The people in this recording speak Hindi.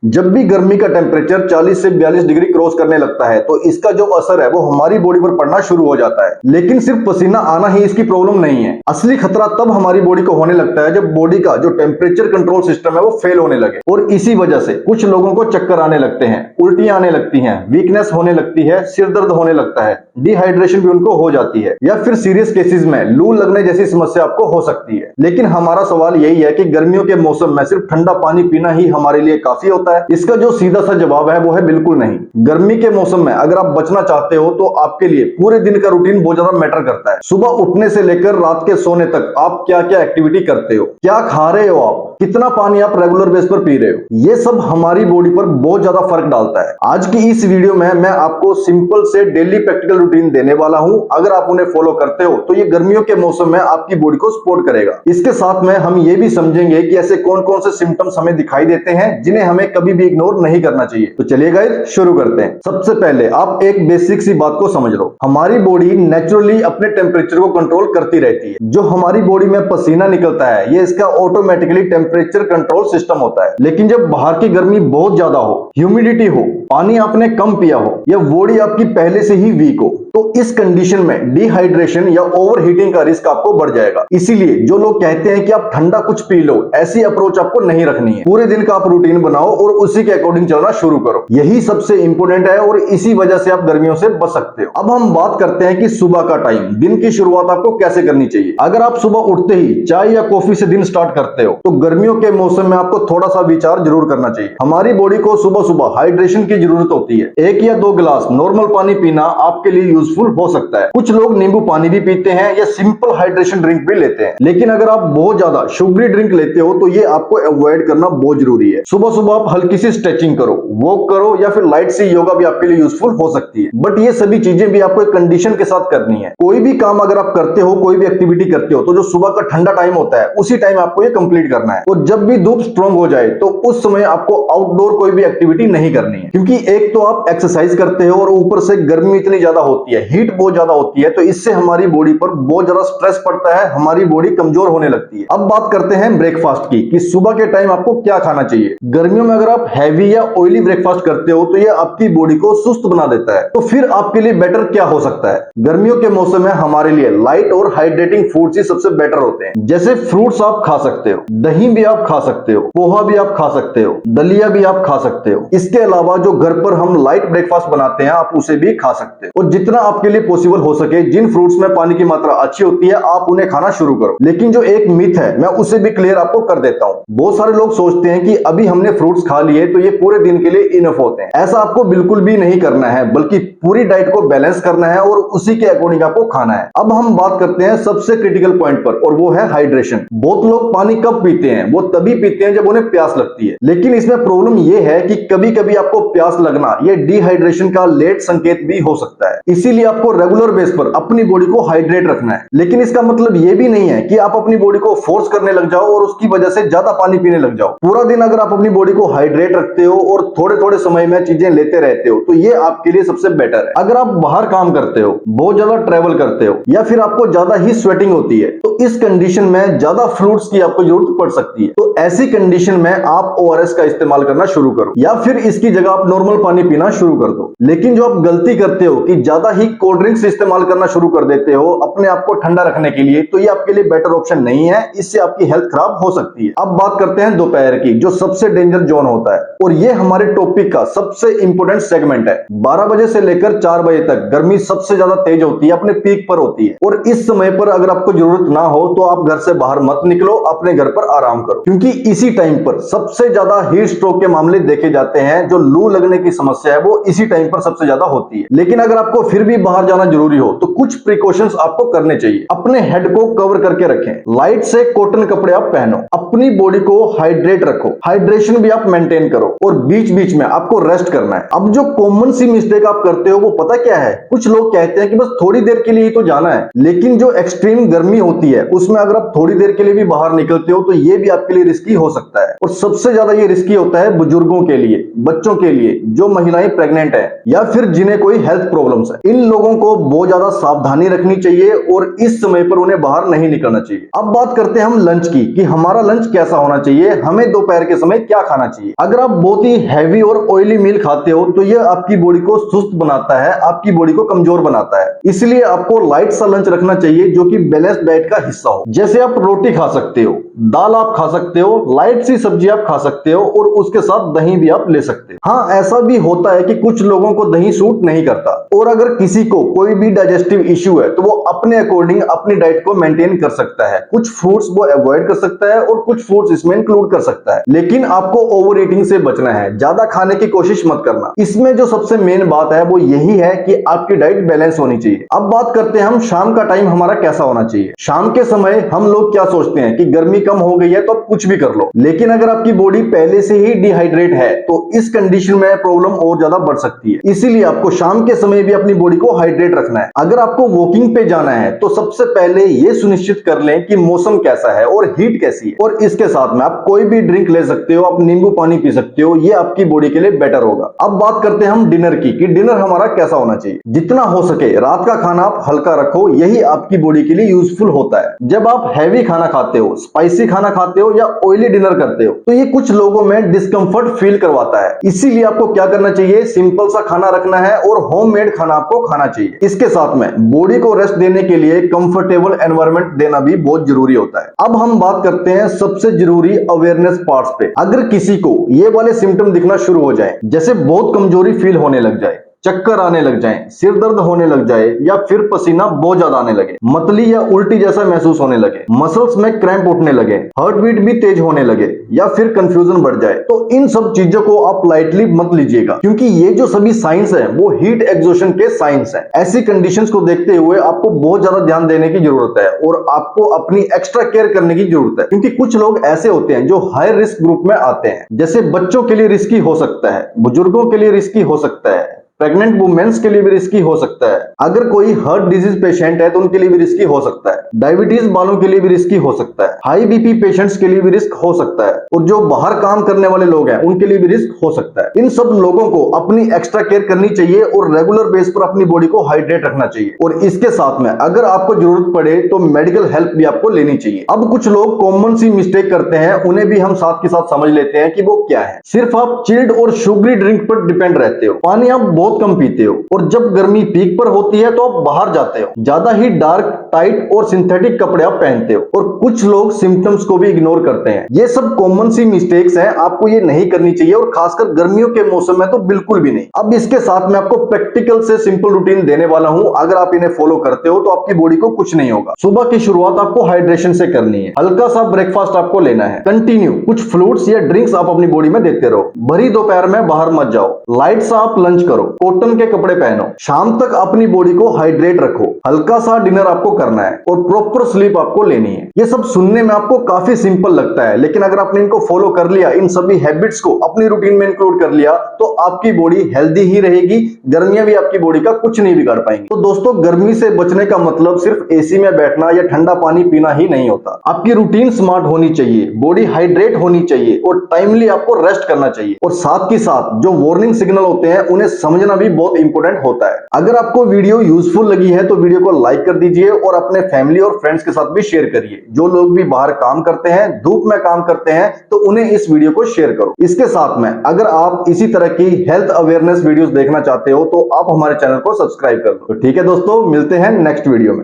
जब भी गर्मी का टेम्परेचर 40 से 42 डिग्री क्रॉस करने लगता है तो इसका जो असर है वो हमारी बॉडी पर पड़ना शुरू हो जाता है। लेकिन सिर्फ पसीना आना ही इसकी प्रॉब्लम नहीं है। असली खतरा तब हमारी बॉडी को होने लगता है जब बॉडी का जो टेम्परेचर कंट्रोल सिस्टम है वो फेल होने लगे। और इसी वजह से कुछ लोगों को चक्कर आने लगते हैं, उल्टियां आने लगती हैं, वीकनेस होने लगती है, सिर दर्द होने लगता है, डिहाइड्रेशन भी उनको हो जाती है, या फिर सीरियस केसेस में लू लगने जैसी समस्या आपको हो सकती है। लेकिन हमारा सवाल यही है कि गर्मियों के मौसम में सिर्फ ठंडा पानी पीना ही हमारे लिए काफी होता है? इसका जो सीधा सा जवाब है वो है बिल्कुल नहीं। गर्मी के मौसम में अगर आप बचना चाहते हो तो आपके लिए पूरे दिन का रूटीन बहुत ज्यादा मैटर करता है। सुबह उठने से लेकर रात के सोने तक आप क्या क्या एक्टिविटी करते हो, क्या खा रहे हो, आप कितना पानी आप रेगुलर बेस पर पी रहे हो, ये सब हमारी बॉडी पर बहुत ज्यादा फर्क डालता है। आज की इस वीडियो में मैं आपको सिंपल से डेली प्रैक्टिकल रूटीन देने वाला हूं। अगर आप उन्हें फॉलो करते हो तो ये गर्मियों के मौसम में आपकी बॉडी को सपोर्ट करेगा। इसके साथ में हम ये भी समझेंगे कि ऐसे कौन कौन से सिम्टम्स हमें दिखाई देते हैं जिन्हें हमें कभी भी इग्नोर नहीं करना चाहिए। तो चलिए गाइस शुरू करते हैं। सबसे पहले आप एक बेसिक सी बात को समझ लो, हमारी बॉडी नेचुरली अपने टेम्परेचर को कंट्रोल करती रहती है। जो हमारी बॉडी में पसीना निकलता है ये इसका ऑटोमेटिकली टेम्परेचर कंट्रोल सिस्टम होता है। लेकिन जब बाहर की गर्मी बहुत ज्यादा हो, ह्यूमिडिटी हो, पानी आपने कम पिया हो या बॉडी आपकी पहले से ही वीक हो तो इस कंडीशन में डिहाइड्रेशन या ओवर हीटिंग का रिस्क आपको बढ़ जाएगा। इसीलिए जो लोग कहते हैं कि आप ठंडा कुछ पी लो, ऐसी अप्रोच आपको नहीं रखनी है। पूरे दिन का आप रूटीन बनाओ और उसी के अकॉर्डिंग चलना शुरू करो। यही सबसे इंपॉर्टेंट है और इसी वजह से आप गर्मियों से बच सकते हो। अब हम बात करते हैं कि सुबह का टाइम, दिन की शुरुआत आपको कैसे करनी चाहिए। अगर आप सुबह उठते ही चाय या कॉफी से दिन स्टार्ट करते हो तो गर्मियों के मौसम में आपको थोड़ा सा विचार जरूर करना चाहिए। हमारी बॉडी को सुबह सुबह हाइड्रेशन की जरूरत होती है। 1 या 2 गिलास नॉर्मल पानी पीना आपके लिए यूजफुल हो सकता है। कुछ लोग नींबू पानी भी पीते हैं या सिंपल हाइड्रेशन ड्रिंक भी लेते हैं। लेकिन अगर आप बहुत ज्यादा शुगरी ड्रिंक लेते हो तो ये आपको अवॉइड करना बहुत जरूरी है। सुबह सुबह आप हल्की सी स्ट्रेचिंग करो, वॉक करो या फिर लाइट सी योगा भी आपके लिए यूजफुल हो सकती है। बट ये सभी चीजें भी आपको एक कंडीशन के साथ करनी है। कोई भी काम अगर आप करते हो, कोई भी एक्टिविटी करते हो तो जो सुबह का ठंडा टाइम होता है उसी टाइम आपको ये कंप्लीट करना है। और जब भी धूप स्ट्रांग हो जाए तो उस समय आपको आउटडोर कोई भी एक्टिविटी नहीं करनी है, क्योंकि एक तो आप एक्सरसाइज करते हो और ऊपर से गर्मी इतनी ज्यादा होती है, हीट बहुत ज्यादा होती है, तो इससे हमारी बॉडी पर बहुत ज्यादा स्ट्रेस पड़ता है, हमारी बॉडी कमजोर होने लगती है। अब बात करते हैं ब्रेकफास्ट की कि सुबह के टाइम आपको क्या खाना चाहिए। गर्मियों में अगर आप हैवी या ऑयली ब्रेकफास्ट करते हो तो ये आपकी बॉडी को सुस्त बना देता है। तो फिर आपके लिए बेटर क्या हो सकता है? गर्मियों के मौसम में हमारे लिए लाइट और हाइड्रेटिंग फूड्स ही सबसे बेटर होते हैं। जैसे फ्रूट्स आप खा सकते हो, दही भी आप खा सकते हो, पोहा भी आप खा सकते हो, दलिया भी आप खा सकते हो। इसके अलावा जो घर पर हम लाइट ब्रेकफास्ट बनाते हैं आप उसे भी खा सकते हो। और जितना आपके लिए पॉसिबल हो सके, जिन फ्रूट्स में पानी की मात्रा अच्छी होती है आप उन्हें खाना शुरू करो। लेकिन जो एक मिथ है मैं उसे भी क्लियर आपको कर देता हूं। बहुत सारे लोग सोचते हैं कि अभी हमने फ्रूट्स खा लिए तो ये पूरे दिन के लिए इनफ होते हैं। ऐसा आपको बिल्कुल भी नहीं करना है, बल्कि पूरी डाइट को बैलेंस करना है और उसी के अकॉर्डिंग आपको खाना है। अब हम बात करते हैं सबसे क्रिटिकल पॉइंट पर, और वो है हाइड्रेशन। बहुत लोग पानी कब पीते हैं? वो तभी पीते हैं जब उन्हें प्यास लगती है। लेकिन इसमें प्रॉब्लम ये है कि कभी कभी आपको प्यास लगना ये डिहाइड्रेशन का लेट संकेत भी हो सकता है। इसीलिए आपको रेगुलर बेस पर अपनी बॉडी को हाइड्रेट रखना है। लेकिन इसका मतलब ये भी नहीं है कि आप अपनी बॉडी को फोर्स करने लग जाओ और उसकी वजह से ज्यादा पानी पीने लग जाओ। पूरा दिन अगर आप अपनी बॉडी को हाइड्रेट रखते हो और थोड़े थोड़े समय में चीजें लेते रहते हो तो ये आपके लिए सबसे बेटर है। अगर आप बाहर काम करते हो, बहुत ज्यादा ट्रेवल करते हो या फिर आपको ज्यादा ही स्वेटिंग होती है तो इस कंडीशन में ज्यादा फ्रूट्स की आपको जरूरत पड़ सकती है। तो ऐसी कंडीशन में आप ORS का इस्तेमाल करना शुरू करो या फिर इसकी जगह आप नॉर्मल पानी पीना शुरू कर दो। लेकिन जो आप गलती करते हो कि ज्यादा ही कोल्ड ड्रिंक्स इस्तेमाल करना शुरू कर देते हो अपने आप को ठंडा रखने के लिए, तो ये आपके लिए बेटर ऑप्शन नहीं है। इससे आपकी हेल्थ खराब हो सकती है। अब बात करते हैं दोपहर की, जो सबसे डेंजर जोन होता है, और ये हमारे टॉपिक का सबसे इंपॉर्टेंट सेगमेंट है। 12 बजे से लेकर 4 बजे तक गर्मी सबसे ज्यादा तेज होती है, अपने पीक पर होती है। और इस समय पर अगर आपको जरूरत ना हो तो आप घर से बाहर मत निकलो, अपने घर पर आराम करो, क्योंकि इसी टाइम पर सबसे ज्यादा हीट स्ट्रोक के मामले देखे जाते हैं। जो लू लगने की समस्या है वो इसी टाइम पर सबसे ज्यादा होती है। लेकिन अगर आपको फिर भी बाहर जाना जरूरी हो तो कुछ प्रिकॉशंस आपको करने चाहिए। अपने हेड को कवर करके रखें, लाइट से कॉटन कपड़े आप पहनो, अपनी बॉडी को हाइड्रेट रखो, हाइड्रेशन भी आप मेंटेन करो और बीच बीच में आपको रेस्ट करना है। अब जो कॉमन सी मिस्टेक आप करते हो वो पता क्या है? कुछ लोग कहते हैं कि बस थोड़ी देर के लिए ही तो जाना है। लेकिन जो एक्सट्रीम गर्मी होती है उसमें अगर आप थोड़ी देर के लिए भी बाहर निकलते हो तो ये भी आपके लिए रिस्की हो सकता है। और सबसे ज्यादा ये रिस्की होता है बुजुर्गों के लिए, बच्चों के लिए, जो महिलाएं प्रेग्नेंट है या फिर जिन्हें कोई हेल्थ प्रॉब्लम्स है। इन इन लोगों को बहुत ज्यादा सावधानी रखनी चाहिए और इस समय पर उन्हें बाहर नहीं निकलना चाहिए। अब बात करते हैं हम लंच की कि हमारा लंच कैसा होना चाहिए, हमें दोपहर के समय क्या खाना चाहिए। अगर आप बहुत ही हैवी और ऑयली मील खाते हो तो यह आपकी बॉडी को सुस्त बनाता है, आपकी बॉडी को कमजोर बनाता है। इसलिए आपको लाइट सा लंच रखना चाहिए जो कि बैलेंस्ड डाइट का हिस्सा हो। जैसे आप रोटी खा सकते हो, दाल आप खा सकते हो, लाइट सी सब्जी आप खा सकते हो और उसके साथ दही भी आप ले सकते हो। हाँ, ऐसा भी होता है कि कुछ लोगों को दही सूट नहीं करता और अगर किसी को कोई भी डाइजेस्टिव इश्यू है तो वो अपने अकॉर्डिंग अपनी डाइट को मेंटेन कर सकता है। कुछ फूड्स वो अवॉइड कर सकता है और कुछ फूड्स इसमें इंक्लूड कर सकता है, लेकिन आपको ओवर ईटिंग से बचना है, ज्यादा खाने की कोशिश मत करना। इसमें जो सबसे मेन बात है वो यही है कि आपकी डाइट बैलेंस होनी चाहिए। अब बात करते हैं हम शाम का टाइम हमारा कैसा होना चाहिए। शाम के समय हम लोग क्या सोचते हैं कि गर्मी कम हो गई है तो आप कुछ भी कर लो, लेकिन अगर आपकी बॉडी पहले से ही डिहाइड्रेट है तो इस कंडीशन में प्रॉब्लम और ज्यादा बढ़ सकती है। इसीलिए आपको शाम के समय भी अपनी बॉडी को हाइड्रेट रखना है। अगर आपको वॉकिंग पे जाना है तो सबसे पहले ये सुनिश्चित कर लें कि मौसम कैसा है और हीट कैसी है, और इसके साथ में आप कोई भी ड्रिंक ले सकते हो, आप नींबू पानी पी सकते हो, ये आपकी बॉडी के लिए बेटर होगा। अब बात करते हैं हम डिनर की कि डिनर हमारा कैसा होना चाहिए। जितना हो सके रात का खाना आप हल्का रखो, यही आपकी बॉडी के लिए यूजफुल होता है। जब आप हैवी खाना खाते हो, स्पाइसी खाना खाते हो या ऑयली डिनर करते हो तो ये कुछ लोगों में डिस्कंफर्ट फील करवाता है। इसीलिए आपको क्या करना चाहिए, सिंपल सा खाना रखना है और होममेड खाना आपको खाना चाहिए। इसके साथ में बॉडी को रेस्ट देने के लिए कंफर्टेबल एनवायरनमेंट देना भी बहुत जरूरी होता है। अब हम बात करते हैं सबसे जरूरी अवेयरनेस पार्ट्स पे। अगर किसी को ये वाले सिम्टम दिखना शुरू हो जाए, जैसे बहुत कमजोरी फील होने लग जाए, चक्कर आने लग जाएं, सिर दर्द होने लग जाए या फिर पसीना बहुत ज्यादा आने लगे, मतली या उल्टी जैसा महसूस होने लगे, मसल्स में क्रैम्प उठने लगे, हार्ट बीट भी तेज होने लगे या फिर कंफ्यूजन बढ़ जाए, तो इन सब चीजों को आप लाइटली मत लीजिएगा, क्योंकि ये जो सभी साइंस हैं वो हीट एग्जॉशन के साइंस हैं। ऐसी कंडीशंस को देखते हुए आपको बहुत ज्यादा ध्यान देने की जरूरत है और आपको अपनी एक्स्ट्रा केयर करने की जरूरत है, क्योंकि कुछ लोग ऐसे होते हैं जो हाई रिस्क ग्रुप में आते हैं। जैसे बच्चों के लिए रिस्की हो सकता है, बुजुर्गों के लिए रिस्की हो सकता है, प्रेग्नेंट वुमेन्स के लिए भी रिस्की हो सकता है, अगर कोई हार्ट डिजीज पेशेंट है तो उनके लिए भी रिस्की हो सकता है, डायबिटीज वालों के लिए भी रिस्की हो सकता है, हाई बीपी पेशेंट्स के लिए भी रिस्क हो सकता है, और जो बाहर काम करने वाले लोग हैं उनके लिए भी रिस्क हो सकता है। इन सब लोगों को अपनी एक्स्ट्रा केयर करनी चाहिए और रेगुलर बेस पर अपनी बॉडी को हाइड्रेट रखना चाहिए, और इसके साथ में अगर आपको जरूरत पड़े तो मेडिकल हेल्प भी आपको लेनी चाहिए। अब कुछ लोग कॉमन सी मिस्टेक करते हैं, उन्हें भी हम साथ के साथ समझ लेते हैं कि वो क्या है। सिर्फ आप चिल्ड और शुगरी ड्रिंक पर डिपेंड रहते हो, पानी आप बहुत कम पीते हो, और जब गर्मी पीक पर होती है तो आप बाहर जाते हो, ज्यादा ही डार्क, टाइट और सिंथेटिक कपड़े आप पहनते हो, और कुछ लोग सिम्टम्स को भी इग्नोर करते हैं। ये सब कॉमन सी मिस्टेक्स हैं, आपको ये नहीं करनी चाहिए, और खासकर गर्मियों के मौसम में तो बिल्कुल भी नहीं। अब इसके साथ मैं आपको प्रैक्टिकल से सिंपल रूटीन देने वाला हूं, अगर आप इन्हें फॉलो करते हो तो आपकी बॉडी को कुछ नहीं होगा। सुबह की शुरुआत आपको हाइड्रेशन से करनी है, हल्का सा ब्रेकफास्ट आपको लेना है, कंटिन्यू कुछ फ्रूट्स या ड्रिंक्स आप अपनी बॉडी में देते रहो, भरी दोपहर में बाहर मत जाओ, लाइट सा आप लंच करो, कॉटन के कपड़े पहनो, शाम तक अपनी बॉडी को हाइड्रेट रखो, हल्का सा डिनर आपको करना है और प्रॉपर स्लीप आपको लेनी है। ये सब सुनने में आपको काफी सिंपल लगता है, लेकिन अगर आपने इनको फॉलो कर लिया, इन सभी हैबिट्स को अपनी रूटीन में इंक्लूड कर लिया, तो आपकी बॉडी हेल्दी ही रहेगी, गर्मियां भी आपकी बॉडी का कुछ नहीं बिगाड़ पाएंगी। तो दोस्तों, गर्मी से बचने का मतलब सिर्फ एसी में बैठना या ठंडा पानी पीना ही नहीं होता। आपकी रूटीन स्मार्ट होनी चाहिए, बॉडी हाइड्रेट होनी चाहिए और टाइमली आपको रेस्ट करना चाहिए, और साथ ही साथ जो वार्निंग सिग्नल होते हैं उन्हें समझना भी बहुत इंपॉर्टेंट होता है। अगर आपको वीडियो यूजफुल लगी है तो वीडियो को लाइक कर दीजिए और अपने फैमिली और फ्रेंड्स के साथ भी शेयर करिए। जो लोग भी बाहर काम करते हैं, धूप में काम करते हैं, तो उन्हें इस वीडियो को शेयर करो। इसके साथ में अगर आप इसी तरह की हेल्थ अवेयरनेस वीडियोस देखना चाहते हो तो आप हमारे चैनल को सब्सक्राइब कर लो। तो ठीक है दोस्तों, मिलते हैं नेक्स्ट वीडियो में।